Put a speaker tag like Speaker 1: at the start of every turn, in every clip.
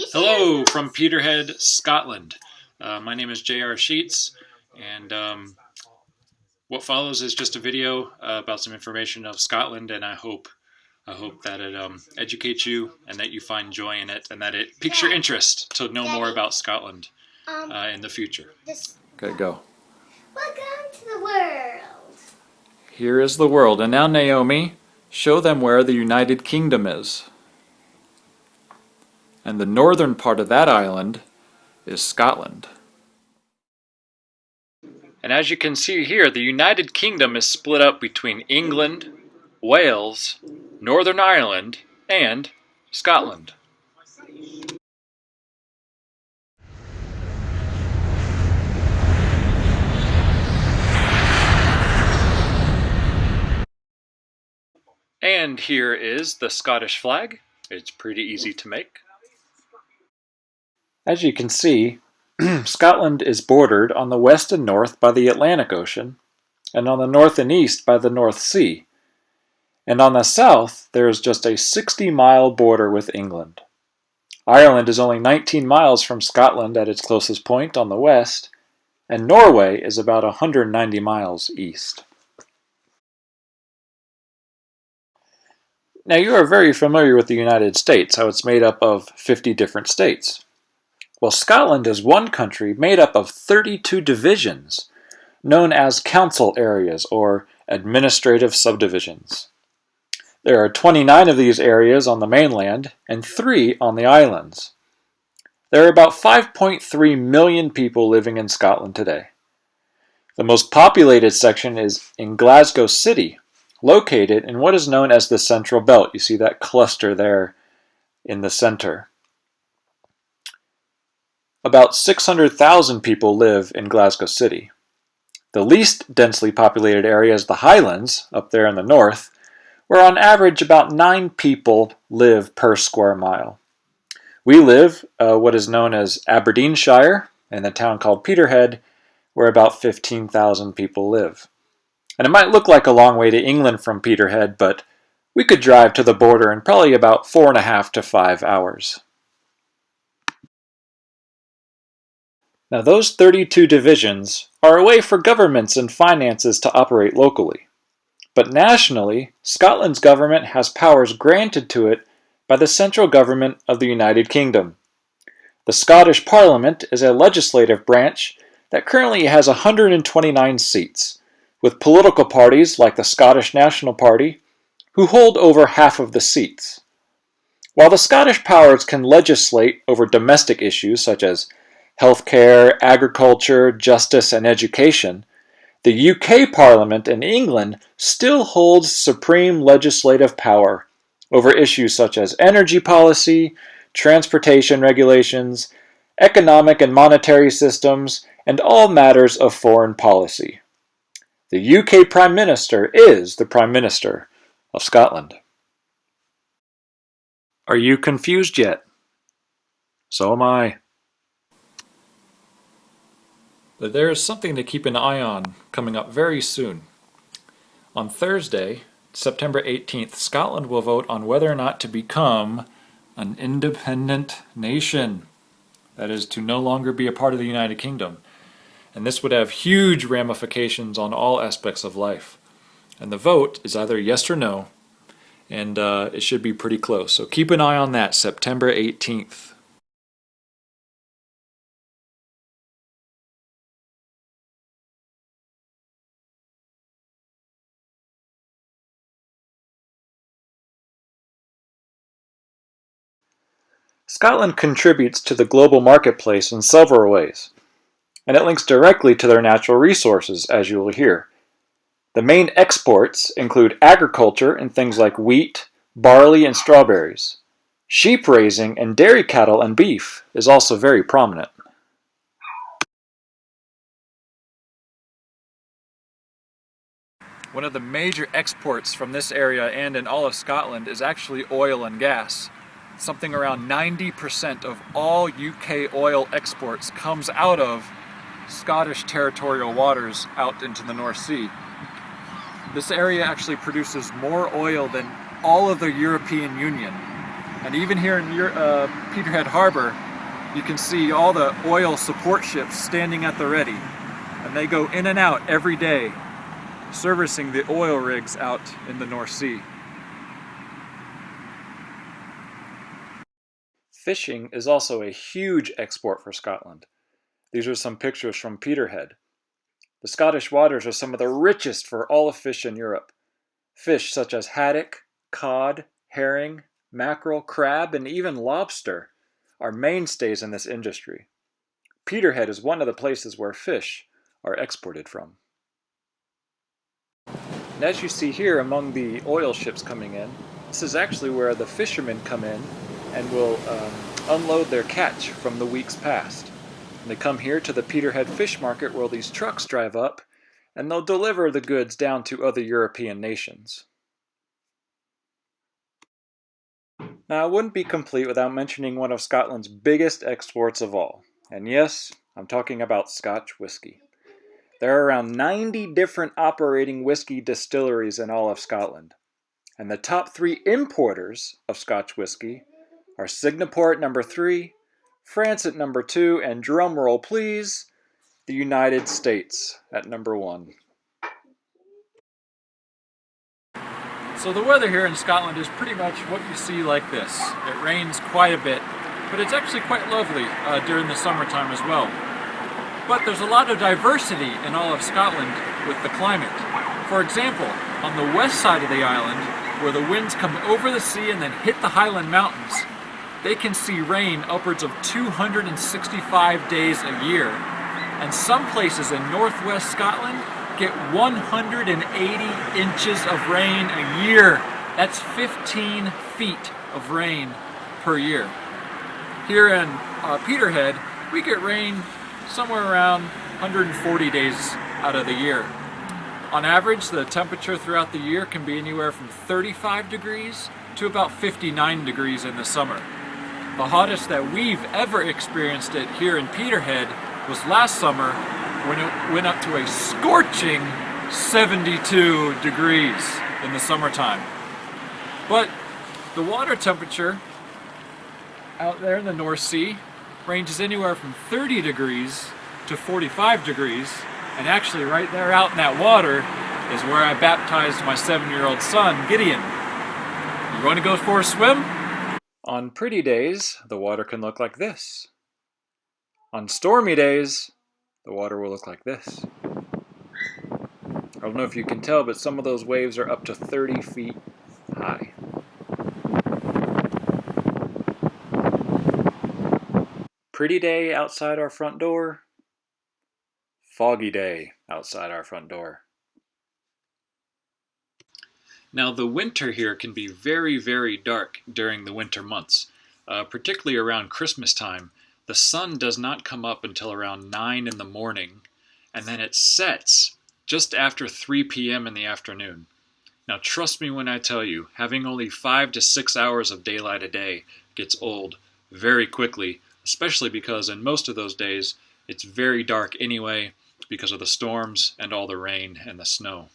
Speaker 1: Hello from Peterhead, Scotland. My name is J.R. Sheets, and what follows is just a video about some information of Scotland, and I hope that it educates you and that you find joy in it and that it piques your interest to know more about Scotland in the future.
Speaker 2: Okay, go.
Speaker 3: Welcome to the world.
Speaker 2: Here is the world. And now, Naomi, show them where the United Kingdom is. And the northern part of that island is Scotland.
Speaker 1: And as you can see here, the United Kingdom is split up between England, Wales, Northern Ireland, and Scotland. And here is the Scottish flag. It's pretty easy to make. As you can see, Scotland is bordered on the west and north by the Atlantic Ocean, and on the north and east by the North Sea. And on the south, there is just a 60-mile border with England. Ireland is only 19 miles from Scotland at its closest point on the west, and Norway is about 190 miles east. Now, you are very familiar with the United States, how it's made up of 50 different states. Well, Scotland is one country made up of 32 divisions, known as council areas or administrative subdivisions. There are 29 of these areas on the mainland and 3 on the islands. There are about 5.3 million people living in Scotland today. The most populated section is in Glasgow City, located in what is known as the Central Belt. You see that cluster there in the center. About 600,000 people live in Glasgow City. The least densely populated area is the Highlands, up there in the north, where on average about 9 people live per square mile. We live what is known as Aberdeenshire, in the town called Peterhead, where about 15,000 people live. And it might look like a long way to England from Peterhead, but we could drive to the border in probably about 4.5 to 5 hours. Now, those 32 divisions are a way for governments and finances to operate locally. But nationally, Scotland's government has powers granted to it by the central government of the United Kingdom. The Scottish Parliament is a legislative branch that currently has 129 seats, with political parties like the Scottish National Party, who hold over half of the seats. While the Scottish powers can legislate over domestic issues such as healthcare, agriculture, justice, and education, the UK Parliament in England still holds supreme legislative power over issues such as energy policy, transportation regulations, economic and monetary systems, and all matters of foreign policy. The UK Prime Minister is the Prime Minister of Scotland. Are you confused yet? So am I. But there is something to keep an eye on coming up very soon. On Thursday, September 18th, Scotland will vote on whether or not to become an independent nation. That is, to no longer be a part of the United Kingdom. And this would have huge ramifications on all aspects of life. And the vote is either yes or no, and it should be pretty close. So keep an eye on that, September 18th. Scotland contributes to the global marketplace in several ways, and it links directly to their natural resources, as you will hear. The main exports include agriculture and things like wheat, barley, and strawberries. Sheep raising and dairy cattle and beef is also very prominent. One of the major exports from this area and in all of Scotland is actually oil and gas. Something around 90% of all UK oil exports comes out of Scottish territorial waters out into the North Sea. This area actually produces more oil than all of the European Union.
Speaker 2: And even here in Peterhead Harbor, you can see all the oil support ships standing at the ready. And they go in and out every day, servicing the oil rigs out in the North Sea.
Speaker 1: Fishing is also a huge export for Scotland. These are some pictures from Peterhead. The Scottish waters are some of the richest for all of fish in Europe. Fish such as haddock, cod, herring, mackerel, crab, and even lobster are mainstays in this industry. Peterhead is one of the places where fish are exported from. And as you see here among the oil ships coming in, this is actually where the fishermen come in and will unload their catch from the weeks past. And they come here to the Peterhead Fish Market where these trucks drive up, and they'll deliver the goods down to other European nations. Now, it wouldn't be complete without mentioning one of Scotland's biggest exports of all. And yes, I'm talking about Scotch whiskey. There are around 90 different operating whiskey distilleries in all of Scotland. And the top 3 importers of Scotch whiskey are Singapore at number 3, France at number 2, and drumroll please, the United States at number 1.
Speaker 2: So the weather here in Scotland is pretty much what you see like this. It rains quite a bit, but it's actually quite lovely during the summertime as well. But there's a lot of diversity in all of Scotland with the climate. For example, on the west side of the island, where the winds come over the sea and then hit the Highland Mountains, they can see rain upwards of 265 days a year. And some places in northwest Scotland get 180 inches of rain a year. That's 15 feet of rain per year. Here in Peterhead, we get rain somewhere around 140 days out of the year. On average, the temperature throughout the year can be anywhere from 35 degrees to about 59 degrees in the summer. The hottest that we've ever experienced it here in Peterhead was last summer when it went up to a scorching 72 degrees in the summertime. But the water temperature out there in the North Sea ranges anywhere from 30 degrees to 45 degrees, and actually right there out in that water is where I baptized my 7-year-old son, Gideon. You want to go for a swim?
Speaker 1: On pretty days, the water can look like this. On stormy days, the water will look like this. I don't know if you can tell, but some of those waves are up to 30 feet high. Pretty day outside our front door. Foggy day outside our front door. Now the winter here can be very, very dark during the winter months, particularly around Christmas time. The sun does not come up until around 9 in the morning, and then it sets just after 3 p.m. in the afternoon. Now trust me when I tell you, having only 5 to 6 hours of daylight a day gets old very quickly, especially because in most of those days it's very dark anyway because of the storms and all the rain and the snow.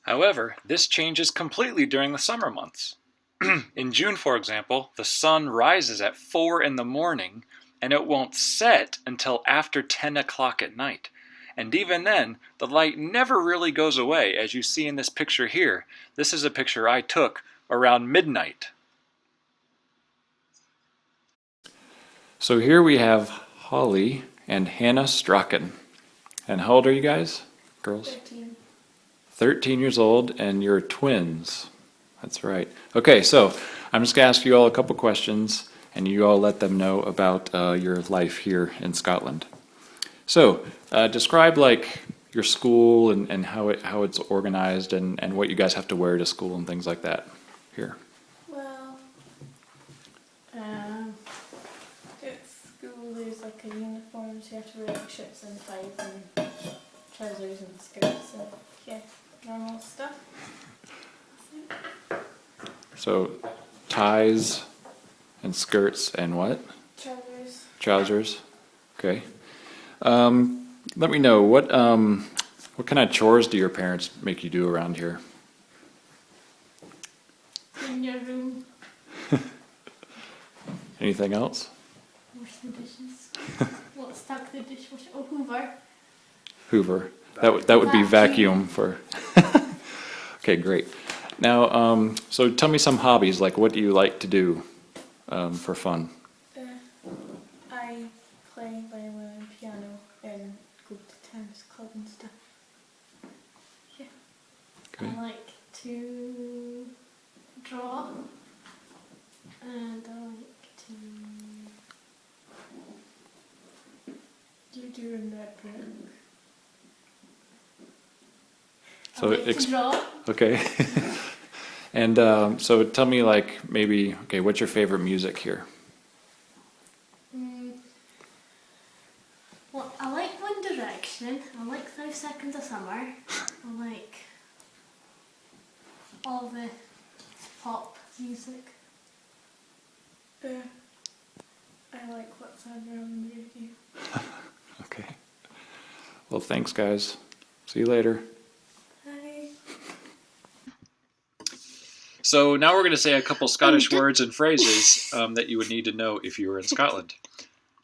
Speaker 1: However, this changes completely during the summer months. In June, for example, the sun rises at 4 in the morning and it won't set until after 10 o'clock at night. And even then, the light never really goes away, as you see in this picture here. This is a picture I took around midnight.
Speaker 2: So here we have Holly and Hannah Strachan. And how old are you guys, girls?
Speaker 3: 13.
Speaker 2: 13 years old, and you're twins. That's right. Okay, so I'm just going to ask you all a couple questions, and you all let them know about your life here in Scotland. So, describe like your school and how it's organized and what you guys have to wear to school and things like that here.
Speaker 4: Well, at school there's like a uniform, so you have to wear like shirts and ties and trousers and skirts and yeah, normal stuff.
Speaker 1: So, ties and skirts and what?
Speaker 4: Trousers.
Speaker 1: Trousers. Okay. Let me know, what kind of chores do your parents make you do around here?
Speaker 4: In your room.
Speaker 1: Anything else?
Speaker 4: Wash the dishes. What stuck the dishwasher? Oh, Hoover.
Speaker 1: Hoover. That would be vacuum for. Okay, great. Now, so tell me some hobbies. Like, what do you like to do for fun?
Speaker 4: I play violin and piano and go to tennis club and stuff. Yeah.
Speaker 1: Okay.
Speaker 4: I like to draw and I like to do a notebook.
Speaker 1: So
Speaker 4: I like to draw.
Speaker 1: Okay. And so tell me, like, maybe, okay, what's your favorite music here?
Speaker 4: Well, I like One Direction. I like 5 Seconds of Summer. I like all the pop music. I like what's on the radio.
Speaker 1: Okay. Well, thanks, guys. See you later.
Speaker 4: Bye.
Speaker 1: So now we're going to say a couple Scottish words and phrases that you would need to know if you were in Scotland.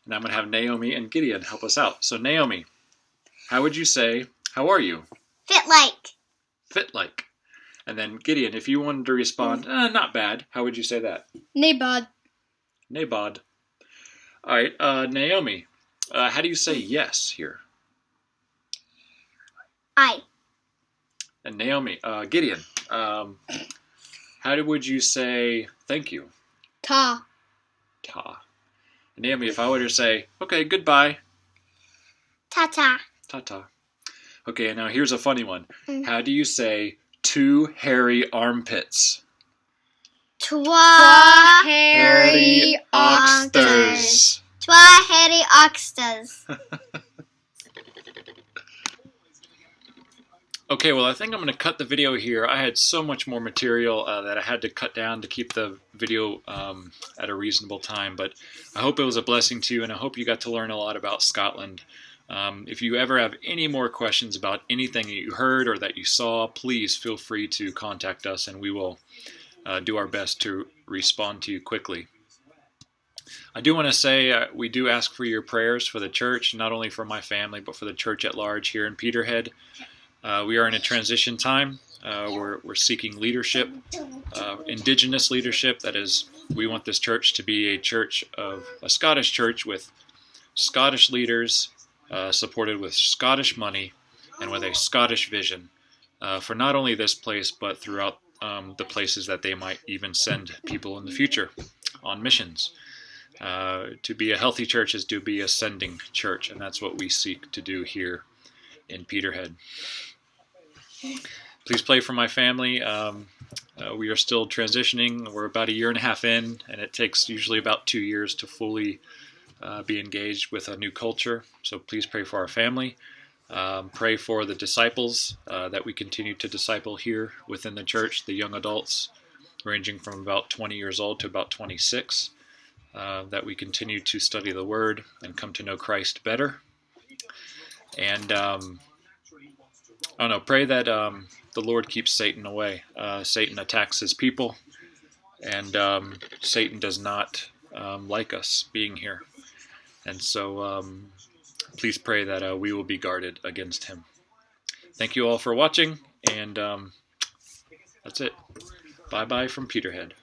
Speaker 1: And I'm going to have Naomi and Gideon help us out. So Naomi, how would you say, how are you?
Speaker 3: Fit like.
Speaker 1: Fit like. And then Gideon, if you wanted to respond, not bad, how would you say that?
Speaker 3: Nae bad.
Speaker 1: Nabod. All right, Naomi, how do you say yes here?
Speaker 3: Aye.
Speaker 1: And Naomi, Gideon, how would you say thank you?
Speaker 3: Ta.
Speaker 1: Ta. And Naomi, if I were to say, okay, goodbye.
Speaker 3: Ta-ta.
Speaker 1: Ta-ta. Okay, and now here's a funny one. How do you say 2 hairy armpits?
Speaker 3: Twa hairy oxters.
Speaker 1: oxters.
Speaker 3: Twa hairy oxters.
Speaker 1: Okay, well, I think I'm going to cut the video here. I had so much more material that I had to cut down to keep the video at a reasonable time, but I hope it was a blessing to you, and I hope you got to learn a lot about Scotland. If you ever have any more questions about anything that you heard or that you saw, please feel free to contact us, and we will do our best to respond to you quickly. I do want to say we do ask for your prayers for the church, not only for my family, but for the church at large here in Peterhead. We are in a transition time. We're seeking leadership, indigenous leadership. That is, we want this church to be a Scottish church with Scottish leaders, supported with Scottish money, and with a Scottish vision for not only this place, but throughout the places that they might even send people in the future on missions. To be a healthy church is to be a sending church, and that's what we seek to do here in Peterhead. Please pray for my family. We are still transitioning. We're about 1.5 years in, and it takes usually about 2 years to fully be engaged with a new culture. So please pray for our family. Pray for the disciples that we continue to disciple here within the church, the young adults ranging from about 20 years old to about 26, that we continue to study the Word and come to know Christ better. And pray that the Lord keeps Satan away. Satan attacks his people, and Satan does not like us being here. And so please pray that we will be guarded against him. Thank you all for watching, and that's it. Bye-bye from Peterhead.